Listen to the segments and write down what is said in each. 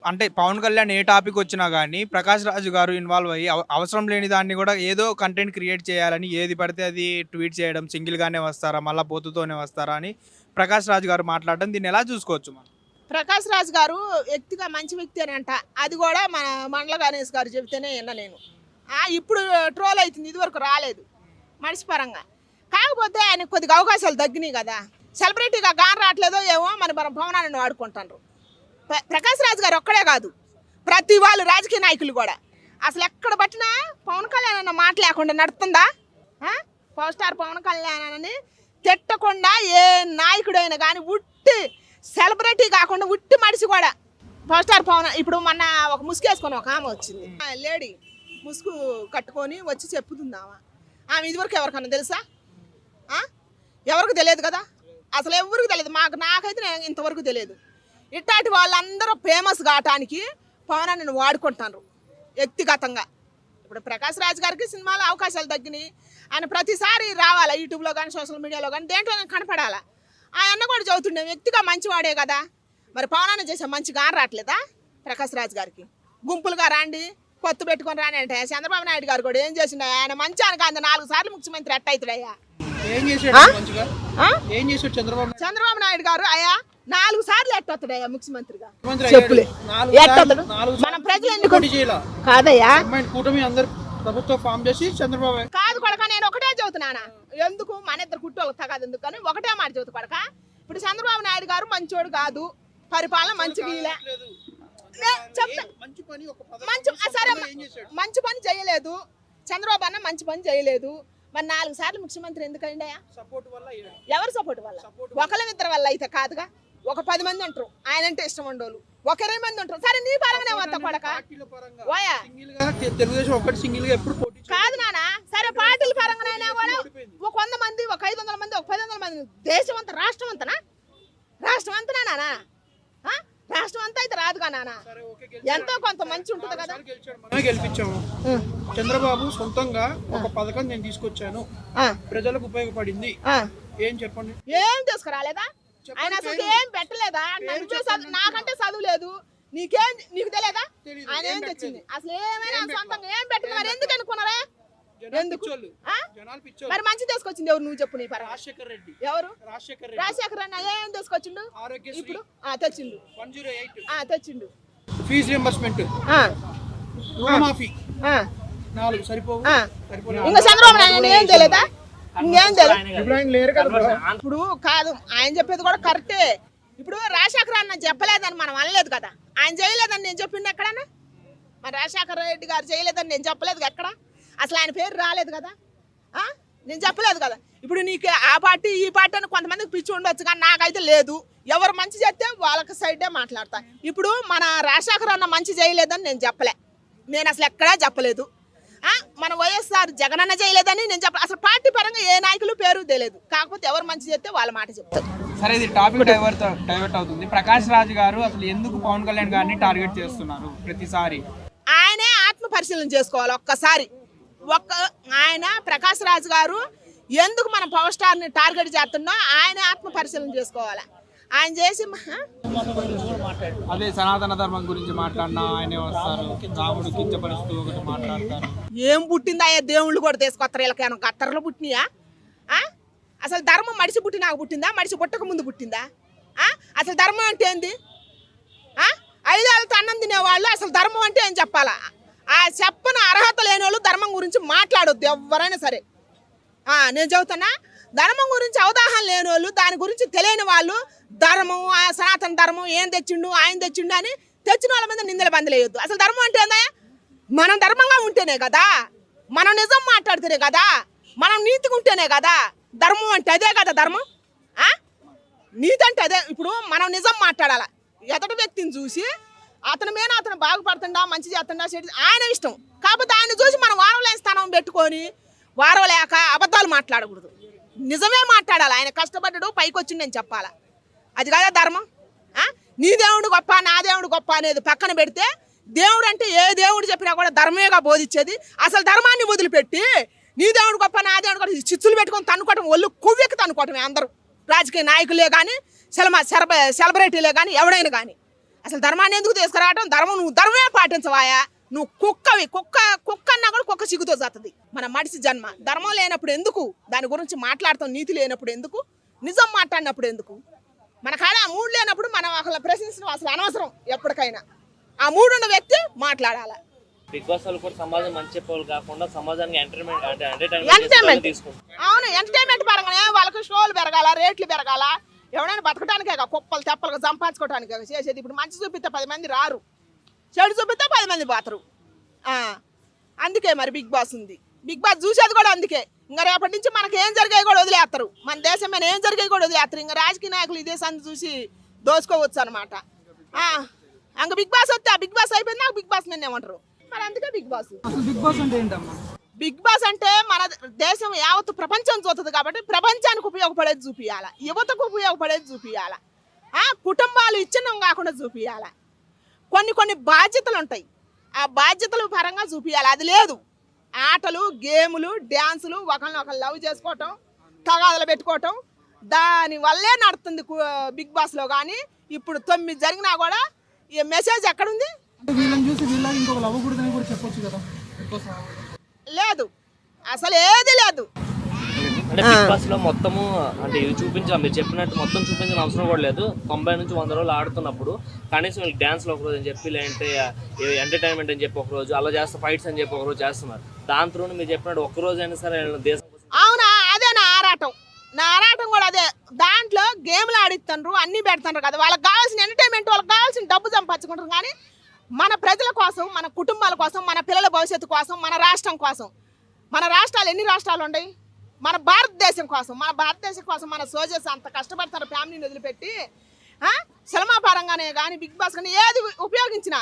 అంటే పవన్ కళ్యాణ్ ఏ టాపిక్ వచ్చినా గానీ, ప్రకాష్ రాజ్ గారు ఇన్వాల్వ్ అయ్యి అవసరం లేని దాన్ని గూడా ఏదో కంటెంట్ క్రియేట్ చేయాలని ఏది పడితే అది ట్వీట్ చేయడం, సింగిల్‌గానే వస్తారా? మళ్ళా పొత్తుతోనే వస్తారా? అని ప్రకాష్ రాజ్ గారు మాట్లాడడం దీన్ని ఎలా చూసుకోవచ్చు మనం? ప్రకాష్ రాజ్ గారు వ్యక్తిగా మంచి వ్యక్తేనంట. అది కూడా మన మండల గణేష్ గారు చెబితేనే విన్నా నేను. ఇప్పుడు ట్రోల్ అవుతుంది, ఇదివరకు రాలేదు మనిషి పరంగా. కాకపోతే ఆయన కొద్దిగా అవకాశాలు తగ్గినాయి కదా. సెలబ్రిటీగా గాని రావట్లేదో ఏమో మన భవనాన్ని వాడుకుంటారు. ప్రకాష్ రాజ్ గారు ఒక్కడే కాదు, ప్రతి వాళ్ళు రాజకీయ నాయకులు కూడా. అసలు ఎక్కడ పట్టినా పవన్ కళ్యాణ్ అన్న మాట లేకుండా నడుతుందా? పవర్ స్టార్ పవన్ కళ్యాణ్ అని తిట్టకుండా ఏ నాయకుడైనా కానీ ఉట్టి సెలబ్రిటీ కాకుండా ఉట్టి మనిషి కూడా పవర్ స్టార్ పవన్. ఇప్పుడు మొన్న ఒక ముసుగేసుకొని ఒక ఆమె వచ్చింది, లేడీ ముసుగు కట్టుకొని వచ్చి చెప్పుతుందామా. ఆమె ఇదివరకు ఎవరికన్నా తెలుసా? ఎవరికి తెలియదు కదా, అసలు ఎవరికి తెలియదు. నాకైతే ఇంతవరకు తెలియదు. ఇట్లాంటి వాళ్ళందరూ ఫేమస్ కావటానికి పవనాన్ని వాడుకుంటారు వ్యక్తిగతంగా. ఇప్పుడు ప్రకాష్ రాజ్ గారికి సినిమాలో అవకాశాలు తగ్గినాయి. ఆయన ప్రతిసారి రావాలా యూట్యూబ్లో కానీ సోషల్ మీడియాలో కానీ దేంట్లో కనపడాలా. ఆయన కూడా చదువుతుండే వ్యక్తిగా మంచివాడే కదా. మరి పవనాన్ని చేసే మంచిగా రావట్లేదా ప్రకాష్ రాజ్ గారికి? గుంపులుగా రాండి, పొత్తు పెట్టుకొని రాని అంటే చంద్రబాబు నాయుడు గారు కూడా ఏం చేసిండు? ఆయన మంచి అని కాదు, 4 సార్లు ముఖ్యమంత్రి ఎట్టయితుడయ్యా. చంద్రబాబు నాయుడు గారు అయ్యా 4 సార్లు ఎట్టొస్తాడయ్యా ముఖ్యమంత్రిగా. చెప్పులే ఎట్టొస్తాడు. మన ప్రజలు ఎందుకు కాదయ్యా ప్రభుత్వం ఫామ్ చేసి చంద్రబాబు కాదు కొడక. నేను ఒకటే చెబుతున్నానా, ఎందుకు మన ఇద్దరు కుట్టోళ్ళకి తగదు ఎందుకు కానీ ఒకటే మాట చెబుతు కొడక. ఇప్పుడు చంద్రబాబు నాయుడు గారు మంచోడు కాదు, పరిపాలన మంచిగా సరే మంచి పని చేయలేదు. చంద్రబాబు అన్న మంచి పని చేయలేదు. మరి 4 సార్లు ముఖ్యమంత్రి ఎందుకండి? ఎవరు సపోర్ట్ వల్ల? ఒకళ్ళిద్దరి వల్ల అయితే కాదుగా. ఒక 10 మంది ఉంటారు ఆయన అంటే ఇష్టం ఉండోళ్ళు, ఒక 20 మంది ఉంటారు. సరే నీ పరంగానే వస్తా కొడక కాదు నానా. సరే పార్టీల పరంగానైనా కూడా ఒక 100 మంది, ఒక 500 మంది, ఒక 1000 మంది, దేశం అంతా రాష్ట్రం అంతనా? రాష్ట్రం అంతనా నానా? రాష్ట్రం అంతా అయితే రాదుగా నానా. ఎంతో కొంత మంచి ఉంటుంది కదా. గెలిపించాము. చంద్రబాబు సొంతంగా ఒక పథకం నేను తీసుకొచ్చాను, ప్రజలకు ఉపయోగపడింది, ఏం చెప్పండి? ఏం తీసుకురాలేదా ఆయన? అసలు ఏం పెట్టలేదా? నాకంటే చదువు లేదు, నీకు తెలియదా ఆయన ఏం తెచ్చింది? అసలు ఏమైనా సొంతంగా ఏం పెట్టింది? మరి ఎందుకు అనుకున్నారా? ఎందుకు మరి మంచి తీసుకొచ్చింది ఎవరు? నువ్వు చెప్పు. నీ పర ఎవరు? రాజశేఖర రెడ్డి ఏం తీసుకొచ్చిండు? ఇప్పుడు తెచ్చిండు, తెచ్చిండు. ఫీజు రింబర్స్మెంట్, రుణమాఫీ 4 సరిపోవు. ఇంకా చంద్రబాబు నాయుడు ఏం తెలియదా? ఇంకేం తెలియదు. ఇప్పుడు కాదు ఆయన చెప్పేది కూడా కరెక్టే. ఇప్పుడు రాజశేఖర అన్న చెప్పలేదని మనం అనలేదు కదా. ఆయన చేయలేదని నేను చెప్పింది ఎక్కడన్నా? మరి రాజశేఖర రెడ్డి గారు చేయలేదని నేను చెప్పలేదు ఎక్కడ? అసలు ఆయన పేరు రాలేదు కదా, నేను చెప్పలేదు కదా. ఇప్పుడు నీకు ఆ పార్టీ ఈ పార్టీ అని కొంతమందికి పిచ్చి ఉండొచ్చు, కానీ నాకైతే లేదు. ఎవరు మంచి చేస్తే వాళ్ళకి సైడే మాట్లాడతా. ఇప్పుడు మన రాజశేఖర అన్న మంచి చేయలేదని నేను చెప్పలే, నేను అసలు ఎక్కడా చెప్పలేదు. మన వైఎస్ఆర్ జగనన్న చేయలేదని నేను చెప్పలేదు. అసలు పార్టీ పరంగా ఏ నాయకులు పేరు తెలియదు. కాకపోతే ఎవరు మంచి చేస్తే వాళ్ళ మాట చెప్తారు. సరే, ఇది టాపిక్ డైవర్ట్ అవుతుంది. ప్రకాష్ రాజ్ గారు అసలు ఎందుకు పవన్ కళ్యాణ్ గారిని టార్గెట్ చేస్తున్నారు ప్రతిసారి? ఆయనే ఆత్మ పరిశీలన చేసుకోవాలి ఒక్కసారి. ఆయన ప్రకాష్ రాజ్ గారు ఎందుకు మన పవర్ స్టార్ని టార్గెట్ చేస్తున్నా ఆయనే ఆత్మ పరిశీలన చేసుకోవాలి. ఆయన చేసి అదే సనాతన ధర్మం గురించి మాట్లాడినా ఆయనే వస్తారు, రాముడు కించపరుస్తూ ఒకటి మాట్లాడతారు. ఏం పుట్టిందా? దేవుళ్ళు కూడా తీసుకొస్తారు. వీళ్ళకి కత్తర్లు పుట్టినాయా? అసలు ధర్మం మడిసి పుట్టినాక పుట్టిందా? మడిసి పుట్టక ముందు పుట్టిందా? అసలు ధర్మం అంటే ఏంది? 5 ఏళ్ళతో అన్నం తినేవాళ్ళు అసలు ధర్మం అంటే ఏం చెప్పాలా? చెప్పని అర్హత లేని వాళ్ళు ధర్మం గురించి మాట్లాడొద్దు ఎవరైనా సరే. నేను చెబుతున్నా, ధర్మం గురించి అవగాహన లేని వాళ్ళు, దాని గురించి తెలియని వాళ్ళు ధర్మం, సనాతన ధర్మం ఏం తెచ్చిండు, ఆయన తెచ్చిండు అని తెచ్చిన వాళ్ళ మీద నిందల బందలు వేయొద్దు. అసలు ధర్మం అంటే ఏందా? మనం ధర్మంగా ఉంటేనే కదా, మనం నిజం మాట్లాడితేనే కదా, మనం నీతిగా ఉంటేనే కదా ధర్మం అంటే. అదే కదా ధర్మం. నీతి అంటే అదే. ఇప్పుడు మనం నిజం మాట్లాడాలి. ఎదటి వ్యక్తిని చూసి అతని మీద అతను బాగుపడుతుండా, మంచి చేస్తుండా, ఆయన ఇష్టం. కాకపోతే ఆయన చూసి మనం వారవలేని స్థానం పెట్టుకొని వారవలేక అబద్ధాలు మాట్లాడకూడదు, నిజమే మాట్లాడాలి. ఆయన కష్టపడ్డాడు, పైకి వచ్చిండని చెప్పాలా. అది కదా ధర్మం. నీ దేవుడు గొప్ప, నా దేవుడు గొప్ప అనేది పక్కన పెడితే, దేవుడు అంటే ఏ దేవుడు చెప్పినా కూడా ధర్మేగా బోధించేది. అసలు ధర్మాన్ని వదిలిపెట్టి నీ దేవుడు గొప్ప, నా దేవుడు కూడా చిచ్చులు పెట్టుకొని తన్నుకోవటం, ఒళ్ళు కొవ్వెక్కి తన్నుకోవటమే అందరూ. రాజకీయ నాయకులే కానీ, సెలబ్రిటీలే కానీ, ఎవడైనా కానీ. అసలు ధర్మాన్ని ఎందుకు తీసుకురావటం? నువ్వు ధర్మమే పాటించవాయా? నువ్వు కుక్కవి, కుక్క అన్నా కూడా కుక్క సిగ్గుతో జాతది. మన మనిషి జన్మ. ధర్మం లేనప్పుడు ఎందుకు దాని గురించి మాట్లాడతాం? నీతి లేనప్పుడు ఎందుకు? నిజం మాట్లాడినప్పుడు ఎందుకు? మన కాడ ఆ మూడు లేనప్పుడు మనం అసలు ప్రశ్నించడం అసలు అనవసరం. ఎప్పటికైనా ఆ మూడు ఉన్న వ్యక్తి మాట్లాడాలి. బిగ్ బాస్ వాళ్ళు కూడా సమాజం మంచి చెప్పేవాళ్ళు కాకుండా సమాజానికి ఎంటర్టైన్మెంట్ అవును, ఎంటర్టైన్మెంట్ పరంగానే వాళ్ళకి షోలు పెరగాల, రేట్లు పెరగాల. ఎవరైనా బతకడానికే కుప్పలు తెప్పలుగా సంపాదించుకోవడానికి చేసేది. ఇప్పుడు మంచి చూపిస్తే 10 మంది రారు, చెడు చూపిస్తే 10 మంది పోతారు. అందుకే మరి బిగ్ బాస్ ఉంది. బిగ్ బాస్ చూసేది కూడా అందుకే. ఇంకా రేపటి నుంచి మనకి ఏం జరిగాయి కూడా వదిలేస్తారు. మన దేశం మీద ఏం జరిగాయి కూడా వదిలేస్తారు. ఇంకా రాజకీయ నాయకులు ఈ దేశాన్ని చూసి దోచుకోవచ్చు అనమాట. ఇంకా బిగ్ బాస్ వస్తే ఆ బిగ్ బాస్ అయిపోయింది, నాకు బిగ్ బాస్ మీద ఏమంటారు మరి. అందుకే బిగ్ బాస్. అసలు బిగ్ బాస్ అంటే ఏంటమ్మా? బిగ్ బాస్ అంటే మన దేశం యావత్తు ప్రపంచం చూస్తుంది కాబట్టి ప్రపంచానికి ఉపయోగపడేది చూపియాల, యువతకు ఉపయోగపడేది చూపియాల, కుటుంబాలు ఇచ్చినం కాకుండా చూపియాల. కొన్ని బాధ్యతలు ఉంటాయి, ఆ బాధ్యతలు పరంగా చూపియాలి. అది లేదు. ఆటలు, గేములు, డ్యాన్సులు, ఒకరినొకరు లవ్ చేసుకోవటం, తగాదలు పెట్టుకోవటం, దానివల్లే నడుతుంది బిగ్ బాస్లో. కానీ ఇప్పుడు 9 జరిగినా కూడా ఈ మెసేజ్ ఎక్కడుంది? అంటే వీళ్ళని చూసి వీళ్ళకి ఇంకొక లవ్వకూడదని కూడా చెప్పొచ్చు కదా. లేదు, అసలు ఏది లేదు. అంటే బిగ్ బాస్ లో మొత్తము అంటే ఇది చూపించాలి, మీరు చెప్పినట్టు మొత్తం చూపించిన అవసరం కూడా లేదు. 90 నుంచి 100 రోజులు ఆడుతున్నప్పుడు కనీసం వీళ్ళు డ్యాన్స్లో ఒకరోజు అని చెప్పి, లేదంటే ఎంటర్టైన్మెంట్ అని చెప్పి ఒకరోజు అలా చేస్తే, ఫైట్స్ అని చెప్పి ఒకరోజు చేస్తున్నారు. దాని త్రూ మీరు చెప్పినట్టు ఒక్కరోజు అయినా సరే దేశం. అవునా, అదే నా ఆరాటం కూడా అదే. దాంట్లో గేమ్లు ఆడిస్తున్నారు, అన్నీ పెడుతున్నారు కదా. వాళ్ళకి కావాల్సిన ఎంటర్టైన్మెంట్, వాళ్ళకి కావాల్సిన డబ్బు సంపాదించుకుంటారు. కానీ మన ప్రజల కోసం, మన కుటుంబాల కోసం, మన పిల్లల భవిష్యత్తు కోసం, మన రాష్ట్రం కోసం. మన రాష్ట్రాలు ఎన్ని రాష్ట్రాలు ఉన్నాయి? మన భారతదేశం కోసం, మన సోల్జర్స్ అంత కష్టపడతారు ఫ్యామిలీని వదిలిపెట్టి. సినిమా పరంగానే కానీ బిగ్ బాస్ కానీ ఏది ఉపయోగించినా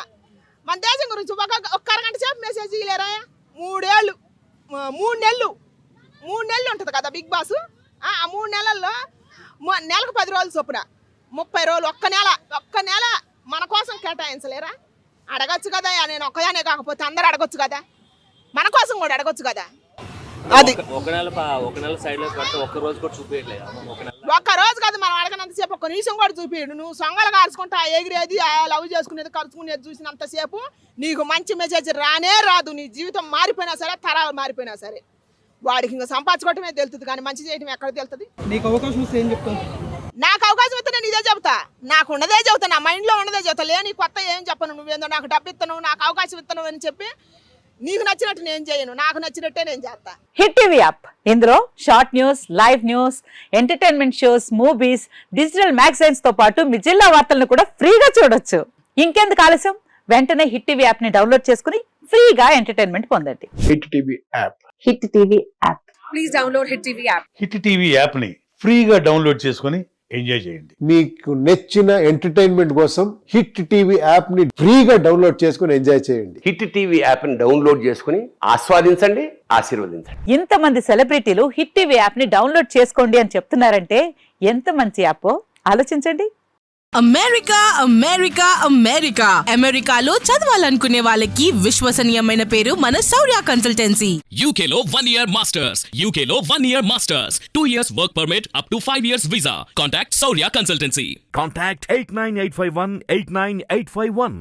మన దేశం గురించి ఒక్క అరగంట సేపు మెసేజ్ ఇయ్యలేరా? 3 నెలలు ఉంటుంది కదా బిగ్ బాస్. ఆ 3 నెలల్లో నెలకు 10 రోజులు చొప్పున 30 రోజులు, ఒక్క నెల మన కోసం కేటాయించలేరా? అడగచ్చు కదా. నేను ఒక్కదానే కాకపోతే అందరూ అడగొచ్చు కదా, మన కోసం కూడా అడగొచ్చు కదా. అది ఒక నెల సైడ్ లో పెడితే ఒక్క రోజు కూడా చూపించలేదు. ఒక్క రోజు కాదు, మనం అడగనంతసేపు ఒక్క నిమిషం కూడా చూపించడు. నువ్వు సొంగలు కాల్చుకుంటా ఎగిరేది, లవ్ చేసుకునేది, కలుసుకునేది చూసినంతసేపు నీకు మంచి మెసేజ్ రానే రాదు. నీ జీవితం మారిపోయినా సరే, తరాలు మారిపోయినా సరే, వాడికి ఇంకా సంపాదించుకోవటమే తెలుస్తుంది కానీ మంచి చేయటం ఎక్కడ తెలుస్తుంది? నీకు అవకాశం వస్తే ఏం చెప్తావు? నాకు అవకాశం ఇస్తే నేను ఇదే చెబుతా, నాకు ఉన్నదే చెబుతా, నా మైండ్లో ఉన్నదే చెబుతా. లేని కొత్త ఏం చెప్పను. నువ్వేందో నాకు డబ్బు ఇస్తాను, నాకు అవకాశం ఇస్తాను అని చెప్పి నీకు నచ్చినట్టు నేను చేయను, నాకు నచ్చినట్టే నేను చేస్తా. హిట్ టీవీ యాప్, ఇందులో short news, live news, entertainment shows, movies, digital magazines తో పాటు మీ జిల్లా వార్తలను కూడా ఫ్రీగా చూడొచ్చు. ఇంకెందుకు ఆలస్యం? వెంటనే హిట్ టీవీ యాప్ ని డౌన్లోడ్ చేసుకుని ఫ్రీగా ఎంటర్టైన్మెంట్ పొందండి. Hit TV app. Hit TV app. Please download hit TV app. Hit TV app ని ఫ్రీగా డౌన్లోడ్ చేసుకుని ఎంజాయ్ చేయండి. మీకు నచ్చిన ఎంటర్టైన్మెంట్ కోసం హిట్ టీవీ యాప్ ని ఫ్రీగా డౌన్లోడ్ చేసుకుని ఎంజాయ్ చేయండి. హిట్ టీవీ యాప్ ని డౌన్లోడ్ చేసుకుని ఆస్వాదించండి, ఆశీర్వదించండి. ఇంతమంది సెలబ్రిటీలు హిట్ టీవీ యాప్ ని డౌన్లోడ్ చేసుకోండి అని చెప్తున్నారంటే ఎంత మంచి యాప్ ఆలోచించండి. అమెరికాలో చదవాలనుకునే వాళ్ళకి విశ్వసనీయమైన పేరు మన శౌర్య కన్సల్టెన్సీ. UK లో 1 year masters. UK లో 1 year masters. 2 years work permit up to 5 years visa. Contact Saurya Consultancy. Contact 89851 89851.